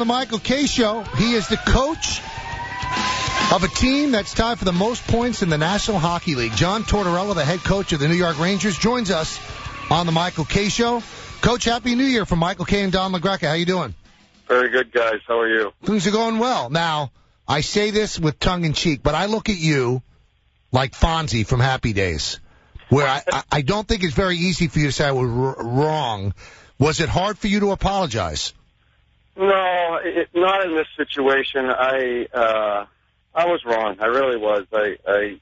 the Michael Kay Show. He is the coach of a team that's tied for the most points in the National Hockey League. John Tortorella, the head coach of the New York Rangers, joins us on the Michael Kay Show. Coach, Happy New Year from Michael Kay and Don LaGreca. How you doing? Very good, guys. How are you? Things are going well. Now, I say this with tongue-in-cheek, but I look at you like Fonzie from Happy Days, where I don't think it's very easy for you to say I was wrong. Was it hard for you to apologize? No, not in this situation. I was wrong. I really was. I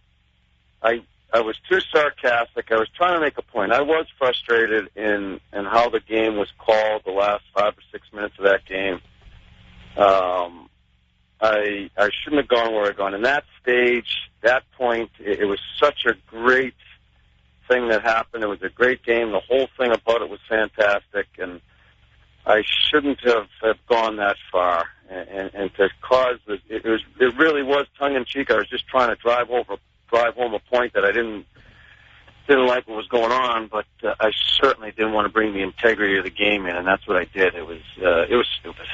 was too sarcastic. I was trying to make a point. I was frustrated in how the game was called the last 5 or 6 minutes of that game. I shouldn't have gone where I'd gone. In that stage, that point, it was such a great thing that happened. It was a great game. The whole thing about it was fantastic, and I shouldn't have gone that far. And to cause it really was tongue-in-cheek. I was just trying to drive home a point that I didn't like what was going on, but I certainly didn't want to bring the integrity of the game in, and that's what I did. It was stupid.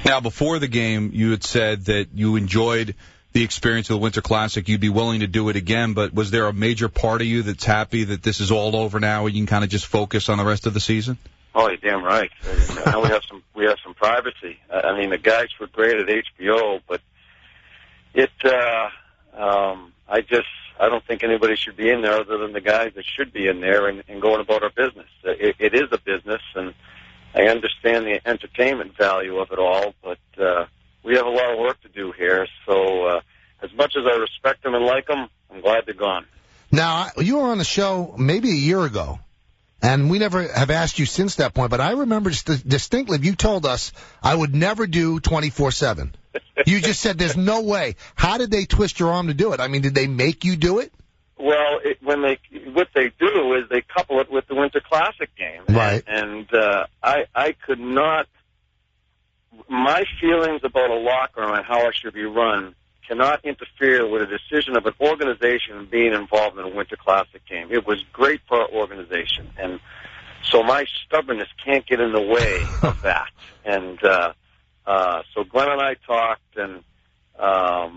Now, before the game, you had said that you enjoyed the experience of the Winter Classic. You'd be willing to do it again, but was there a major part of you that's happy that this is all over now and you can kind of just focus on the rest of the season? Oh, you're damn right. Now we have some privacy. I mean, the guys were great at HBO, but I don't think anybody should be in there other than the guys that should be in there and going about our business. It is a business, and I understand the entertainment value of it all, but we have a lot of work to do here. So as much as I respect them and like them, I'm glad they're gone. Now, you were on the show maybe a year ago, and we never have asked you since that point, but I remember distinctly you told us I would never do 24/7. You just said there's no way. How did they twist your arm to do it? I mean, did they make you do it? Well, what they do is they couple it with the Winter Classic game. Right. And I could not, my feelings about a locker room and how I should be run cannot interfere with a decision of an organization being involved in a Winter Classic game. It was great for our organization. And so my stubbornness can't get in the way of that. And so Glenn and I talked, and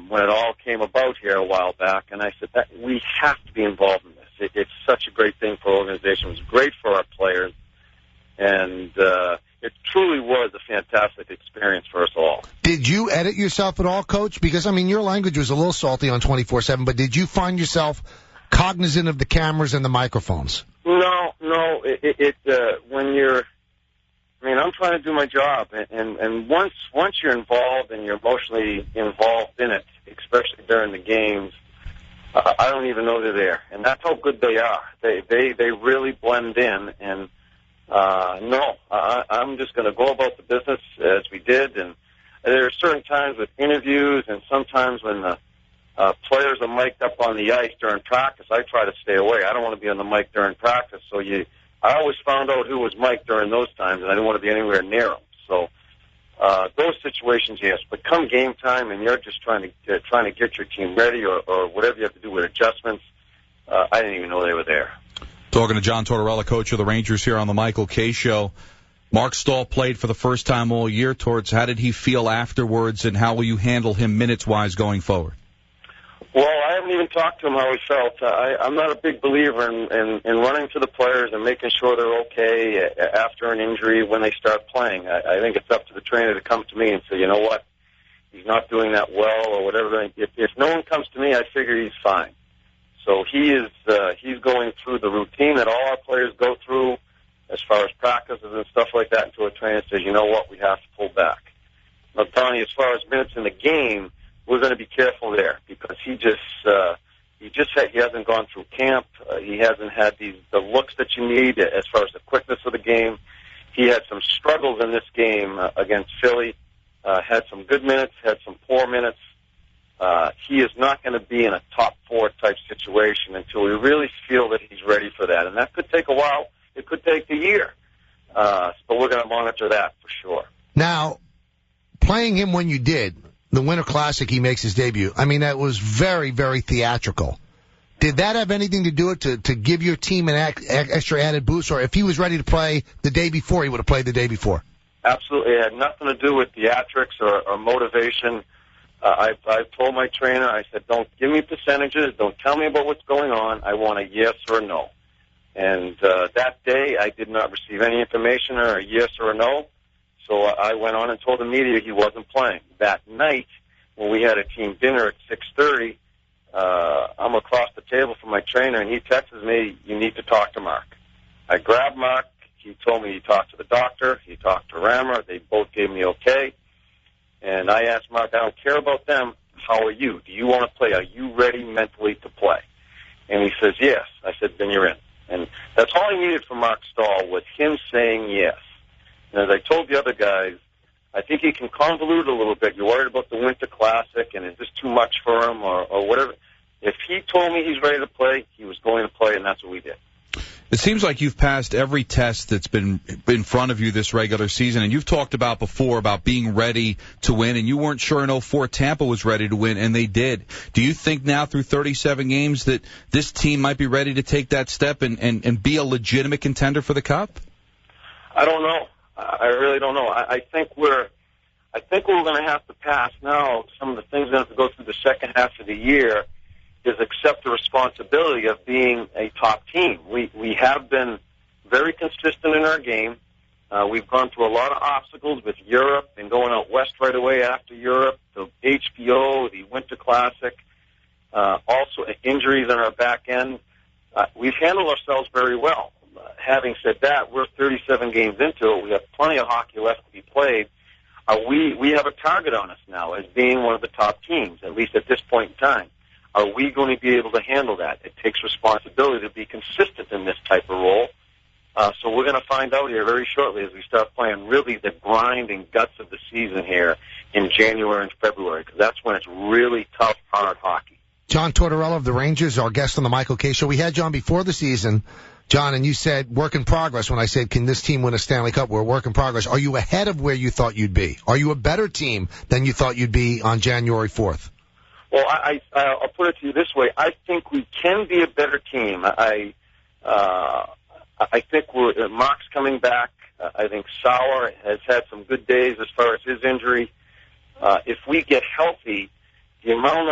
when it all came about here a while back, and I said that we have to be involved in this. It's such a great thing for our organization. It was great for our players, and it truly was a fantastic experience for us all. Did you edit yourself at all, Coach? Because, I mean, your language was a little salty on 24/7, but did you find yourself cognizant of the cameras and the microphones? No. When you're, I mean, I'm trying to do my job, and once you're involved and you're emotionally involved in it, especially during the games, I don't even know they're there, and that's how good they are. They really blend in, and I'm just going to go about the business as we did, and there are certain times with interviews, and sometimes when the players are mic'd up on the ice during practice, I try to stay away. I don't want to be on the mic during practice, so I always found out who was mic'd during those times, and I didn't want to be anywhere near them. So those situations, yes. But come game time, and you're just trying to get your team ready, or whatever you have to do with adjustments, I didn't even know they were there. Talking to John Tortorella, coach of the Rangers here on the Michael Kay Show. Mark Staal played for the first time all year. How did he feel afterwards, and how will you handle him minutes-wise going forward? Well, I haven't even talked to him how he felt. I'm not a big believer in running to the players and making sure they're okay after an injury when they start playing. I think it's up to the trainer to come to me and say, you know what, he's not doing that well or whatever. If no one comes to me, I figure he's fine. So he's going through the routine that all our players go through as far as practices and stuff like that until a trainer says, you know what, we have to pull back. Now, Donnie, as far as minutes in the game, we're going to be careful there because he hasn't gone through camp. He hasn't had the looks that you need as far as the quickness of the game. He had some struggles in this game against Philly. Had some good minutes, had some poor minutes. He is not going to be in a top 4 type situation until we really feel that he's ready for that, and that could take a while. It could take a year, but we're going to monitor that for sure. Now, playing him when you did, the Winter Classic, he makes his debut. I mean, that was very, very theatrical. Did that have anything to do with to give your team an extra added boost, or if he was ready to play the day before, he would have played the day before? Absolutely. It had nothing to do with theatrics or motivation. I told my trainer, I said, don't give me percentages. Don't tell me about what's going on. I want a yes or a no. And that day, I did not receive any information or a yes or a no. So I went on and told the media he wasn't playing. That night, when we had a team dinner at 6:30, I'm across the table from my trainer, and he texts me, you need to talk to Mark. I grabbed Mark. He told me he talked to the doctor. He talked to Rammer. They both gave me okay. And I asked Mark, I don't care about them. How are you? Do you want to play? Are you ready mentally to play? And he says, yes. I said, then you're in. And that's all I needed from Mark Staal was him saying yes. And as I told the other guys, I think he can convolute a little bit. You're worried about the Winter Classic, and is this too much for him or whatever. If he told me he's ready to play, he was going to play, and that's what we did. It seems like you've passed every test that's been in front of you this regular season, and you've talked about before about being ready to win, and you weren't sure in 04 Tampa was ready to win, and they did. Do you think now through 37 games that this team might be ready to take that step and be a legitimate contender for the Cup? I don't know. I really don't know. I think we're going to have to pass now. Some of the things that have to go through the second half of the year is accept the responsibility of being a top team. We have been very consistent in our game. We've gone through a lot of obstacles with Europe and going out west right away after Europe, the HBO, the Winter Classic, also injuries on our back end. We've handled ourselves very well. Having said that, we're 37 games into it. We have plenty of hockey left to be played. We have a target on us now as being one of the top teams, at least at this point in time. Are we going to be able to handle that? It takes responsibility to be consistent in this type of role. So we're going to find out here very shortly as we start playing really the grind and guts of the season here in January and February, because that's when it's really tough, hard hockey. John Tortorella of the Rangers, our guest on the Michael Kay Show. We had John before the season, John, and you said work in progress. When I said, can this team win a Stanley Cup? We're work in progress. Are you ahead of where you thought you'd be? Are you a better team than you thought you'd be on January 4th? Well, I'll put it to you this way. I think we can be a better team. I think Mark's coming back. I think Sauer has had some good days as far as his injury. If we get healthy, the amount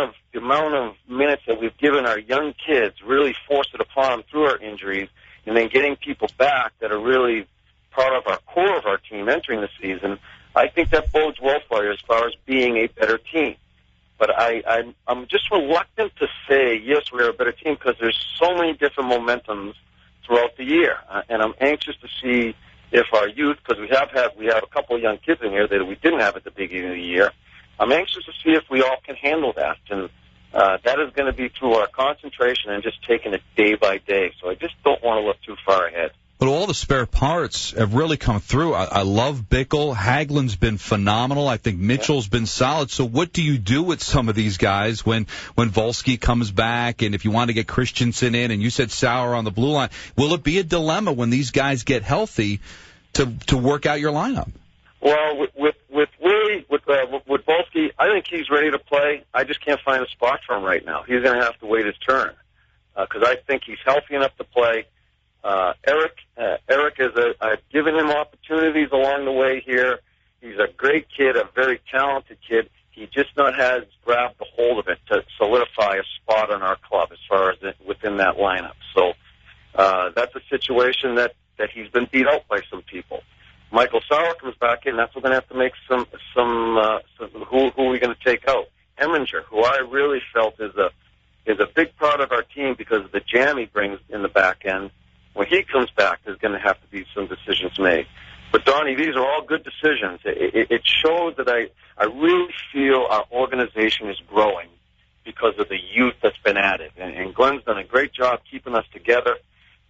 of minutes that we've given our young kids really forced it upon them through our injuries, and then getting people back that are really part of our core of our team entering the season, I think that bodes well for you as far as being a better team. But I'm just reluctant to say, yes, we're a better team because there's so many different momentums throughout the year. And I'm anxious to see if our youth, because we have a couple of young kids in here that we didn't have at the beginning of the year. I'm anxious to see if we all can handle that. And that is going to be through our concentration and just taking it day by day. So I just don't want to look too far ahead. But all the spare parts have really come through. I love Bickle. Hagelin's been phenomenal. I think Mitchell's been solid. So what do you do with some of these guys when Volsky comes back and if you want to get Christensen in and you said Sauer on the blue line? Will it be a dilemma when these guys get healthy to work out your lineup? Well, with Volsky, I think he's ready to play. I just can't find a spot for him right now. He's going to have to wait his turn because I think he's healthy enough to play. Eric I've given him opportunities along the way here. He's a great kid, a very talented kid. He just not has grabbed the hold of it to solidify a spot on our club as far as within that lineup. So that's a situation that he's been beat out by some people. Michael Sauer comes back in. That's what we're going to have to make some who are we going to take out? Eminger, who I really felt is a big part of our team because of the jam he brings in the back end. When he comes back, there's going to have to be some decisions made. But, Donnie, these are all good decisions. It shows that I really feel our organization is growing because of the youth that's been added. And Glenn's done a great job keeping us together,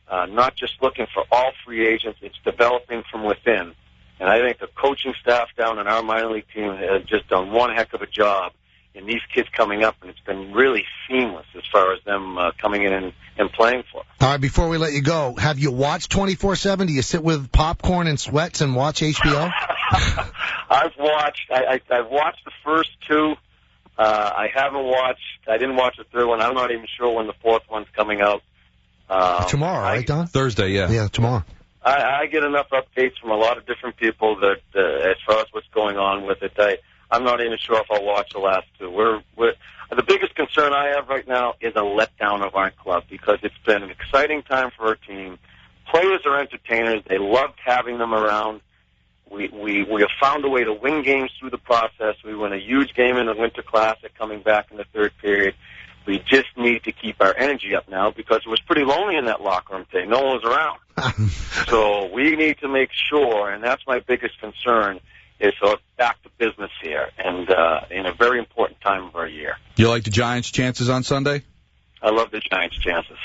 not just looking for all free agents. It's developing from within. And I think the coaching staff down in our minor league team has just done one heck of a job in these kids coming up, and it's been really seamless as far as them coming in and playing for us. All right, before we let you go, have you watched 24/7? Do you sit with popcorn and sweats and watch HBO? I've watched the first two. I didn't watch the third one. I'm not even sure when the fourth one's coming out. Tomorrow, right, Don? Thursday, yeah. Yeah, tomorrow. I get enough updates from a lot of different people that as far as what's going on with it, I'm not even sure if I'll watch the last two. The biggest concern I have right now is a letdown of our club because it's been an exciting time for our team. Players are entertainers. They loved having them around. We have found a way to win games through the process. We won a huge game in the Winter Classic coming back in the third period. We just need to keep our energy up now because it was pretty lonely in that locker room today. No one was around. So we need to make sure, and that's my biggest concern, is back to business here and in a very important time of our year. You like the Giants' chances on Sunday? I love the Giants' chances.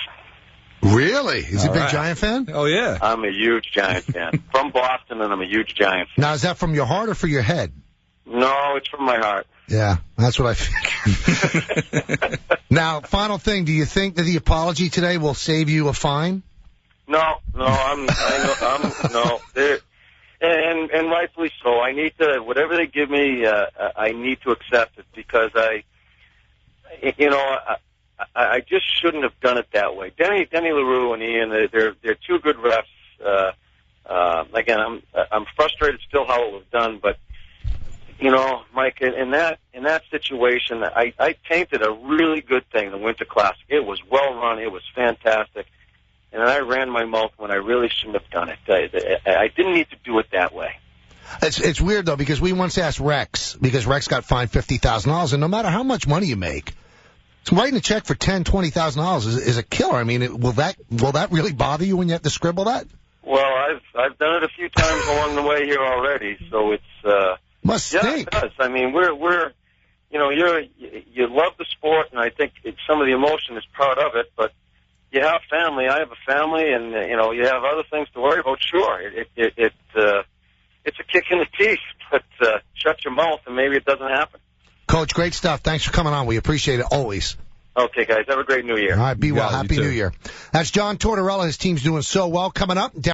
Really? Is he a big right. Giant fan? Oh, yeah. I'm a huge Giants fan. From Boston, and I'm a huge Giants fan. Now, is that from your heart or for your head? No, it's from my heart. Yeah, that's what I figured. Now, final thing, do you think that the apology today will save you a fine? No, and rightfully so. I need to, whatever they give me, I need to accept it because I just shouldn't have done it that way. Denny LaRue and Ian, they're two good refs. Again, I'm frustrated still how it was done, but Mike, in that situation, I tainted a really good thing, the Winter Classic. It was well run, it was fantastic, and I ran my mouth when I really shouldn't have done it. I didn't need to do it that way. It's weird though because we once asked Rex because Rex got fined $50,000, and no matter how much money you make, writing a check for $10,000-$20,000 is a killer. I mean, will that really bother you when you have to scribble that? Well, I've done it a few times along the way here already, so it's must stink. Yeah, it does. I mean, you love the sport, and I think some of the emotion is part of it. But you have family. I have a family, and you have other things to worry about. Sure, it's a kick in the teeth, but shut your mouth, and maybe it doesn't happen. Coach, great stuff. Thanks for coming on. We appreciate it always. Okay, guys. Have a great New Year. All right, be well. Yeah, Happy New Year. That's John Tortorella. His team's doing so well. Coming up.